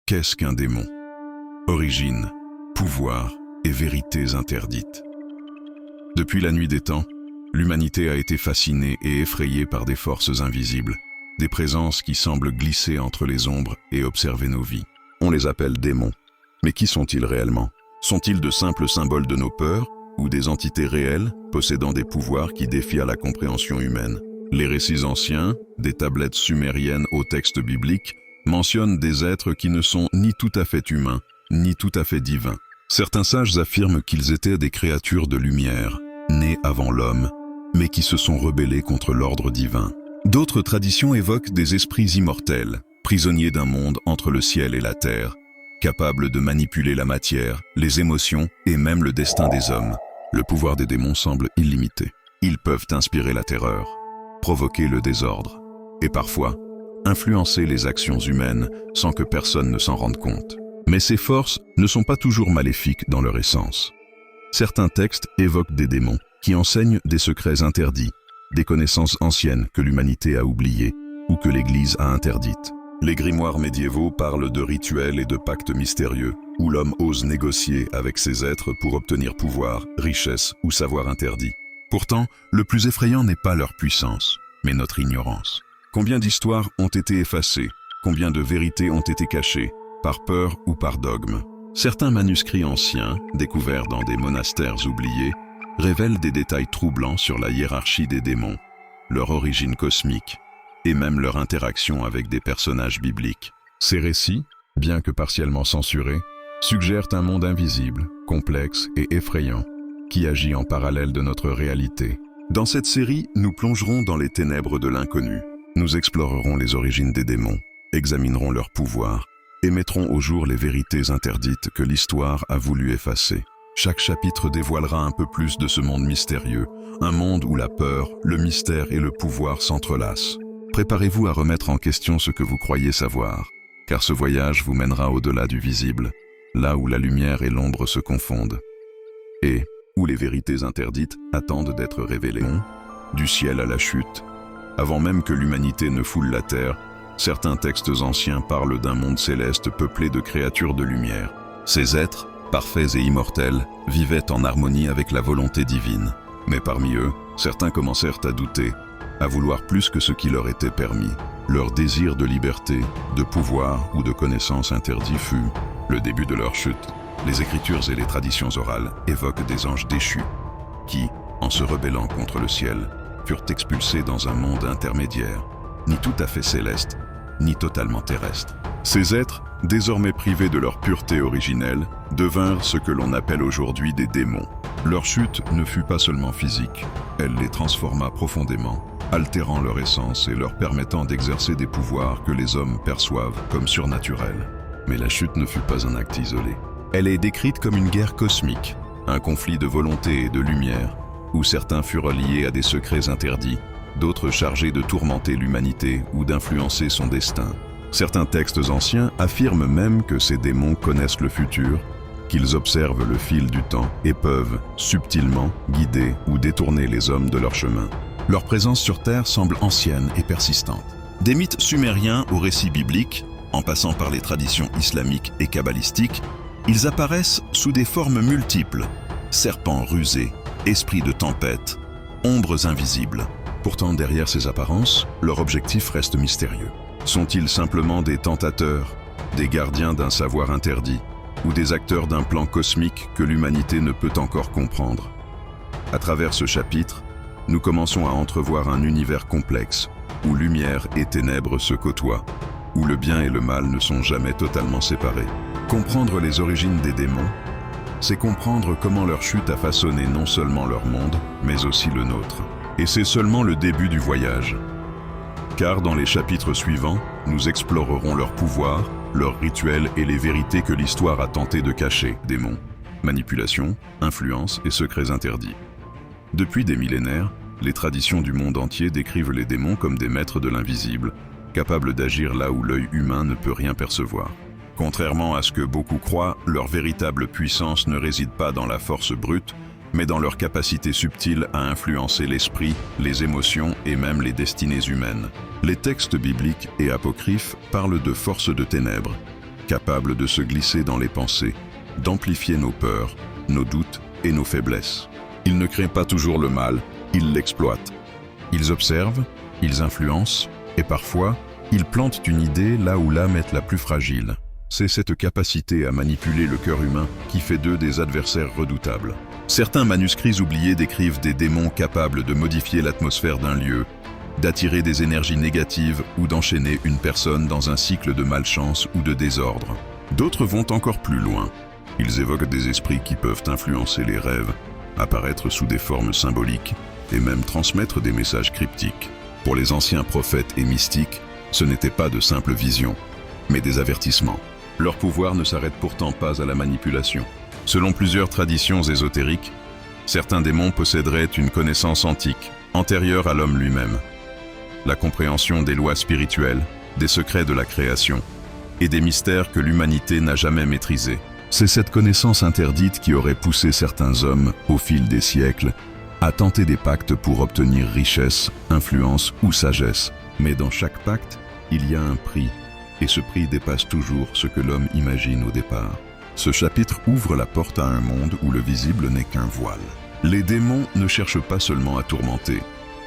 Qu'est-ce qu'un démon? Origine, pouvoir et vérités interdites. Depuis la nuit des temps, l'humanité a été fascinée et effrayée par des forces invisibles, des présences qui semblent glisser entre les ombres et observer nos vies. On les appelle démons. Mais qui sont-ils réellement? Sont-ils de simples symboles de nos peurs ou des entités réelles possédant des pouvoirs qui défient la compréhension humaine? Les récits anciens, des tablettes sumériennes aux textes bibliques, mentionnent des êtres qui ne sont ni tout à fait humains, ni tout à fait divins. Certains sages affirment qu'ils étaient des créatures de lumière, nées avant l'homme, mais qui se sont rebellés contre l'ordre divin. D'autres traditions évoquent des esprits immortels, prisonniers d'un monde entre le ciel et la terre, capables de manipuler la matière, les émotions et même le destin des hommes. Le pouvoir des démons semble illimité. Ils peuvent inspirer la terreur, provoquer le désordre, et parfois influencer les actions humaines sans que personne ne s'en rende compte. Mais ces forces ne sont pas toujours maléfiques dans leur essence. Certains textes évoquent des démons qui enseignent des secrets interdits, des connaissances anciennes que l'humanité a oubliées ou que l'Église a interdites. Les grimoires médiévaux parlent de rituels et de pactes mystérieux où l'homme ose négocier avec ces êtres pour obtenir pouvoir, richesse ou savoir interdit. Pourtant, le plus effrayant n'est pas leur puissance, mais notre ignorance. Combien d'histoires ont été effacées, combien de vérités ont été cachées, par peur ou par dogme. Certains manuscrits anciens, découverts dans des monastères oubliés, révèlent des détails troublants sur la hiérarchie des démons, leur origine cosmique, et même leur interaction avec des personnages bibliques. Ces récits, bien que partiellement censurés, suggèrent un monde invisible, complexe et effrayant, qui agit en parallèle de notre réalité. Dans cette série, nous plongerons dans les ténèbres de l'inconnu. Nous explorerons les origines des démons, examinerons leurs pouvoirs, et mettrons au jour les vérités interdites que l'histoire a voulu effacer. Chaque chapitre dévoilera un peu plus de ce monde mystérieux, un monde où la peur, le mystère et le pouvoir s'entrelacent. Préparez-vous à remettre en question ce que vous croyez savoir, car ce voyage vous mènera au-delà du visible, là où la lumière et l'ombre se confondent, et où les vérités interdites attendent d'être révélées. Du ciel à la chute. Avant même que l'humanité ne foule la terre, certains textes anciens parlent d'un monde céleste peuplé de créatures de lumière. Ces êtres, parfaits et immortels, vivaient en harmonie avec la volonté divine. Mais parmi eux, certains commencèrent à douter, à vouloir plus que ce qui leur était permis. Leur désir de liberté, de pouvoir ou de connaissance interdit fut le début de leur chute. Les écritures et les traditions orales évoquent des anges déchus, qui, en se rebellant contre le ciel, furent expulsés dans un monde intermédiaire, ni tout à fait céleste, ni totalement terrestre. Ces êtres, désormais privés de leur pureté originelle, devinrent ce que l'on appelle aujourd'hui des démons. Leur chute ne fut pas seulement physique, elle les transforma profondément, altérant leur essence et leur permettant d'exercer des pouvoirs que les hommes perçoivent comme surnaturels. Mais la chute ne fut pas un acte isolé. Elle est décrite comme une guerre cosmique, un conflit de volonté et de lumière, où certains furent liés à des secrets interdits, d'autres chargés de tourmenter l'humanité ou d'influencer son destin. Certains textes anciens affirment même que ces démons connaissent le futur, qu'ils observent le fil du temps et peuvent, subtilement, guider ou détourner les hommes de leur chemin. Leur présence sur Terre semble ancienne et persistante. Des mythes sumériens aux récits bibliques, en passant par les traditions islamiques et kabbalistiques, ils apparaissent sous des formes multiples, serpents rusés, esprits de tempête, ombres invisibles. Pourtant, derrière ces apparences, leur objectif reste mystérieux. Sont-ils simplement des tentateurs, des gardiens d'un savoir interdit, ou des acteurs d'un plan cosmique que l'humanité ne peut encore comprendre? À travers ce chapitre, nous commençons à entrevoir un univers complexe, où lumière et ténèbres se côtoient, où le bien et le mal ne sont jamais totalement séparés. Comprendre les origines des démons, c'est comprendre comment leur chute a façonné non seulement leur monde, mais aussi le nôtre. Et c'est seulement le début du voyage. Car dans les chapitres suivants, nous explorerons leurs pouvoirs, leurs rituels et les vérités que l'histoire a tenté de cacher. Démons, manipulation, influence et secrets interdits. Depuis des millénaires, les traditions du monde entier décrivent les démons comme des maîtres de l'invisible, capables d'agir là où l'œil humain ne peut rien percevoir. Contrairement à ce que beaucoup croient, leur véritable puissance ne réside pas dans la force brute, mais dans leur capacité subtile à influencer l'esprit, les émotions et même les destinées humaines. Les textes bibliques et apocryphes parlent de forces de ténèbres, capable de se glisser dans les pensées, d'amplifier nos peurs, nos doutes et nos faiblesses. Ils ne créent pas toujours le mal, ils l'exploitent. Ils observent, ils influencent, et parfois, ils plantent une idée là où l'âme est la plus fragile. C'est cette capacité à manipuler le cœur humain qui fait d'eux des adversaires redoutables. Certains manuscrits oubliés décrivent des démons capables de modifier l'atmosphère d'un lieu, d'attirer des énergies négatives ou d'enchaîner une personne dans un cycle de malchance ou de désordre. D'autres vont encore plus loin. Ils évoquent des esprits qui peuvent influencer les rêves, apparaître sous des formes symboliques et même transmettre des messages cryptiques. Pour les anciens prophètes et mystiques, ce n'était pas de simples visions, mais des avertissements. Leur pouvoir ne s'arrête pourtant pas à la manipulation. Selon plusieurs traditions ésotériques, certains démons posséderaient une connaissance antique, antérieure à l'homme lui-même. La compréhension des lois spirituelles, des secrets de la création et des mystères que l'humanité n'a jamais maîtrisés. C'est cette connaissance interdite qui aurait poussé certains hommes, au fil des siècles, à tenter des pactes pour obtenir richesse, influence ou sagesse. Mais dans chaque pacte, il y a un prix, et ce prix dépasse toujours ce que l'homme imagine au départ. Ce chapitre ouvre la porte à un monde où le visible n'est qu'un voile. Les démons ne cherchent pas seulement à tourmenter,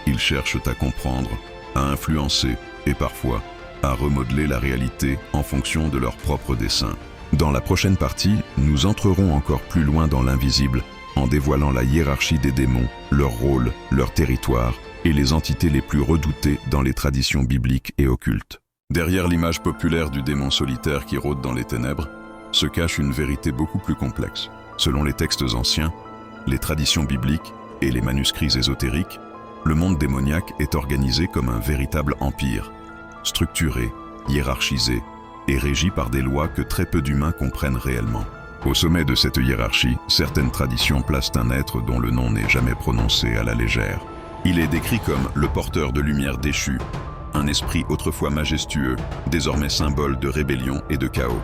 ils cherchent à comprendre, à influencer et parfois à remodeler la réalité en fonction de leurs propres desseins. Dans la prochaine partie, nous entrerons encore plus loin dans l'invisible en dévoilant la hiérarchie des démons, leur rôle, leur territoire et les entités les plus redoutées dans les traditions bibliques et occultes. Derrière l'image populaire du démon solitaire qui rôde dans les ténèbres, se cache une vérité beaucoup plus complexe. Selon les textes anciens, les traditions bibliques et les manuscrits ésotériques, le monde démoniaque est organisé comme un véritable empire, structuré, hiérarchisé et régi par des lois que très peu d'humains comprennent réellement. Au sommet de cette hiérarchie, certaines traditions placent un être dont le nom n'est jamais prononcé à la légère. Il est décrit comme le porteur de lumière déchu, un esprit autrefois majestueux, désormais symbole de rébellion et de chaos.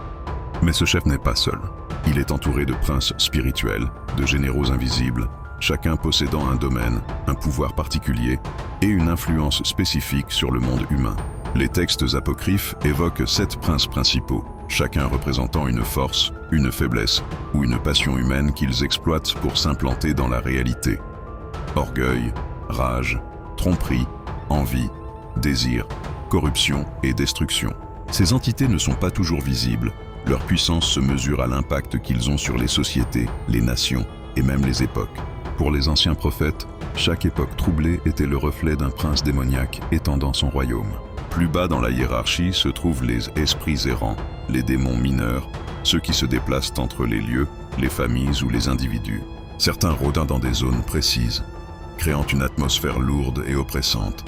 Mais ce chef n'est pas seul. Il est entouré de princes spirituels, de généraux invisibles, chacun possédant un domaine, un pouvoir particulier et une influence spécifique sur le monde humain. Les textes apocryphes évoquent 7 princes principaux, chacun représentant une force, une faiblesse ou une passion humaine qu'ils exploitent pour s'implanter dans la réalité. Orgueil, rage, tromperie, envie, désir, corruption et destruction. Ces entités ne sont pas toujours visibles. Leur puissance se mesure à l'impact qu'ils ont sur les sociétés, les nations et même les époques. Pour les anciens prophètes, chaque époque troublée était le reflet d'un prince démoniaque étendant son royaume. Plus bas dans la hiérarchie se trouvent les esprits errants, les démons mineurs, ceux qui se déplacent entre les lieux, les familles ou les individus. Certains rôdent dans des zones précises, créant une atmosphère lourde et oppressante.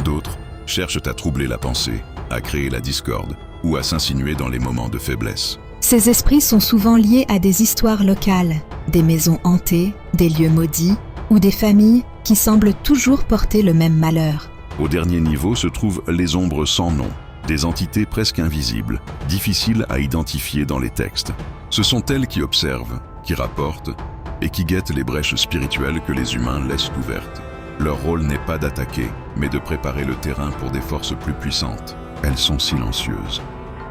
D'autres cherchent à troubler la pensée, à créer la discorde ou à s'insinuer dans les moments de faiblesse. Ces esprits sont souvent liés à des histoires locales, des maisons hantées, des lieux maudits ou des familles qui semblent toujours porter le même malheur. Au dernier niveau se trouvent les ombres sans nom, des entités presque invisibles, difficiles à identifier dans les textes. Ce sont elles qui observent, qui rapportent et qui guettent les brèches spirituelles que les humains laissent ouvertes. Leur rôle n'est pas d'attaquer, mais de préparer le terrain pour des forces plus puissantes. Elles sont silencieuses,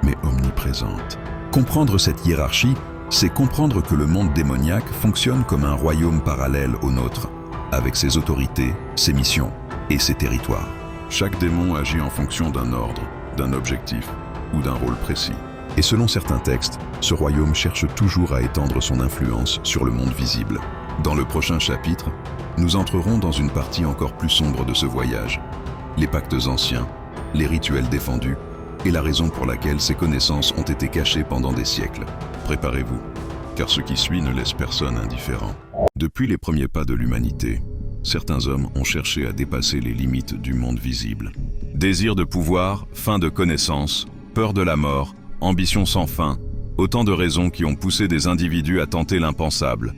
mais omniprésentes. Comprendre cette hiérarchie, c'est comprendre que le monde démoniaque fonctionne comme un royaume parallèle au nôtre, avec ses autorités, ses missions et ses territoires. Chaque démon agit en fonction d'un ordre, d'un objectif ou d'un rôle précis. Et selon certains textes, ce royaume cherche toujours à étendre son influence sur le monde visible. Dans le prochain chapitre, nous entrerons dans une partie encore plus sombre de ce voyage. Les pactes anciens, les rituels défendus et la raison pour laquelle ces connaissances ont été cachées pendant des siècles. Préparez-vous, car ce qui suit ne laisse personne indifférent. Depuis les premiers pas de l'humanité, certains hommes ont cherché à dépasser les limites du monde visible. Désir de pouvoir, faim de connaissance, peur de la mort, ambition sans fin, autant de raisons qui ont poussé des individus à tenter l'impensable,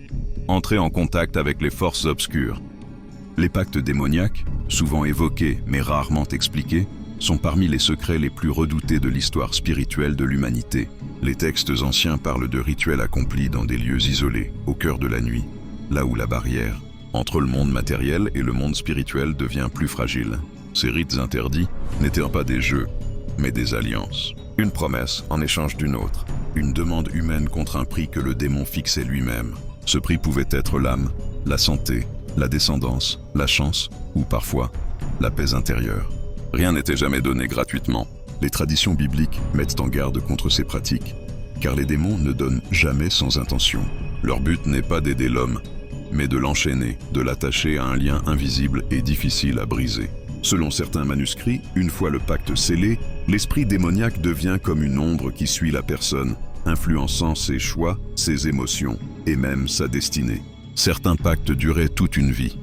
entrer en contact avec les forces obscures. Les pactes démoniaques, souvent évoqués mais rarement expliqués, sont parmi les secrets les plus redoutés de l'histoire spirituelle de l'humanité. Les textes anciens parlent de rituels accomplis dans des lieux isolés, au cœur de la nuit, là où la barrière entre le monde matériel et le monde spirituel devient plus fragile. Ces rites interdits n'étaient pas des jeux, mais des alliances. Une promesse en échange d'une autre. Une demande humaine contre un prix que le démon fixait lui-même. Ce prix pouvait être l'âme, la santé, la descendance, la chance ou parfois la paix intérieure. Rien n'était jamais donné gratuitement. Les traditions bibliques mettent en garde contre ces pratiques, car les démons ne donnent jamais sans intention. Leur but n'est pas d'aider l'homme, mais de l'enchaîner, de l'attacher à un lien invisible et difficile à briser. Selon certains manuscrits, une fois le pacte scellé, l'esprit démoniaque devient comme une ombre qui suit la personne, influençant ses choix, ses émotions et même sa destinée. Certains pactes duraient toute une vie.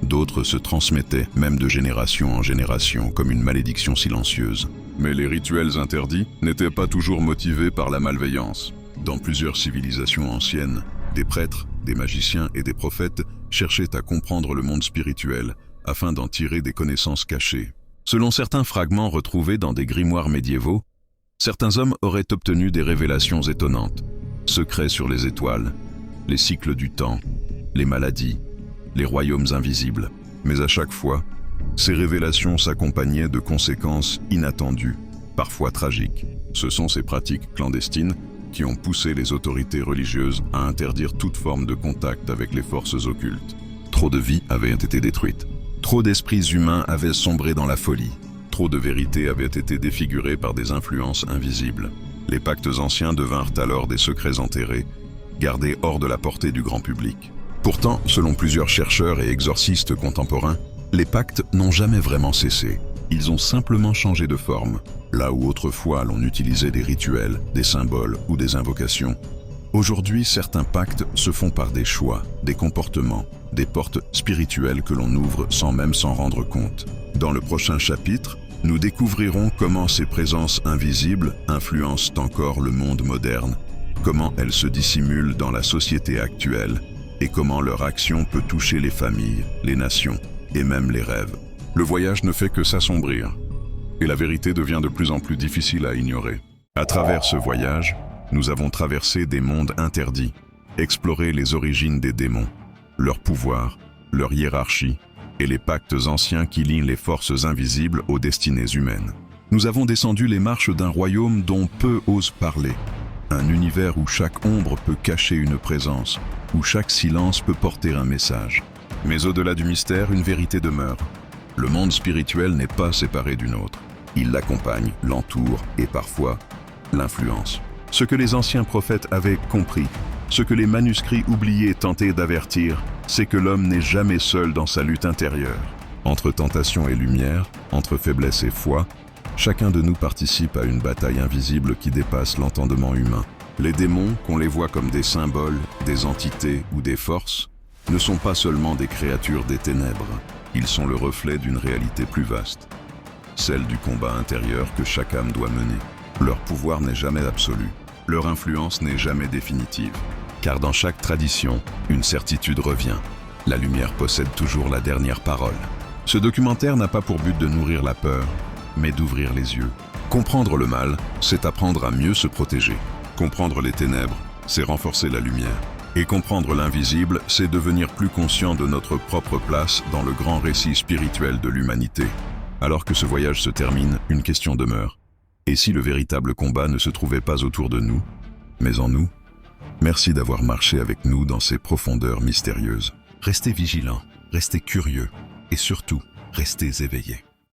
D'autres se transmettaient, même de génération en génération, comme une malédiction silencieuse. Mais les rituels interdits n'étaient pas toujours motivés par la malveillance. Dans plusieurs civilisations anciennes, des prêtres, des magiciens et des prophètes cherchaient à comprendre le monde spirituel afin d'en tirer des connaissances cachées. Selon certains fragments retrouvés dans des grimoires médiévaux, certains hommes auraient obtenu des révélations étonnantes, secrets sur les étoiles, les cycles du temps, les maladies, les royaumes invisibles. Mais à chaque fois, ces révélations s'accompagnaient de conséquences inattendues, parfois tragiques. Ce sont ces pratiques clandestines qui ont poussé les autorités religieuses à interdire toute forme de contact avec les forces occultes. Trop de vies avaient été détruites. Trop d'esprits humains avaient sombré dans la folie. Trop de vérités avaient été défigurées par des influences invisibles. Les pactes anciens devinrent alors des secrets enterrés, gardés hors de la portée du grand public. Pourtant, selon plusieurs chercheurs et exorcistes contemporains, les pactes n'ont jamais vraiment cessé. Ils ont simplement changé de forme. Là où autrefois l'on utilisait des rituels, des symboles ou des invocations, aujourd'hui certains pactes se font par des choix, des comportements, des portes spirituelles que l'on ouvre sans même s'en rendre compte. Dans le prochain chapitre, nous découvrirons comment ces présences invisibles influencent encore le monde moderne, comment elles se dissimulent dans la société actuelle et comment leur action peut toucher les familles, les nations et même les rêves. Le voyage ne fait que s'assombrir et la vérité devient de plus en plus difficile à ignorer. À travers ce voyage, nous avons traversé des mondes interdits, exploré les origines des démons, leur pouvoir, leur hiérarchie et les pactes anciens qui lient les forces invisibles aux destinées humaines. Nous avons descendu les marches d'un royaume dont peu osent parler, un univers où chaque ombre peut cacher une présence, où chaque silence peut porter un message. Mais au-delà du mystère, une vérité demeure. Le monde spirituel n'est pas séparé du nôtre. Il l'accompagne, l'entoure et parfois l'influence. Ce que les anciens prophètes avaient compris, ce que les manuscrits oubliés tentaient d'avertir, c'est que l'homme n'est jamais seul dans sa lutte intérieure. Entre tentation et lumière, entre faiblesse et foi, chacun de nous participe à une bataille invisible qui dépasse l'entendement humain. Les démons, qu'on les voit comme des symboles, des entités ou des forces, ne sont pas seulement des créatures des ténèbres. Ils sont le reflet d'une réalité plus vaste, celle du combat intérieur que chaque âme doit mener. Leur pouvoir n'est jamais absolu, leur influence n'est jamais définitive. Car dans chaque tradition, une certitude revient. La lumière possède toujours la dernière parole. Ce documentaire n'a pas pour but de nourrir la peur, mais d'ouvrir les yeux. Comprendre le mal, c'est apprendre à mieux se protéger. Comprendre les ténèbres, c'est renforcer la lumière. Et comprendre l'invisible, c'est devenir plus conscient de notre propre place dans le grand récit spirituel de l'humanité. Alors que ce voyage se termine, une question demeure. Et si le véritable combat ne se trouvait pas autour de nous, mais en nous? Merci d'avoir marché avec nous dans ces profondeurs mystérieuses. Restez vigilants, restez curieux et surtout, restez éveillés.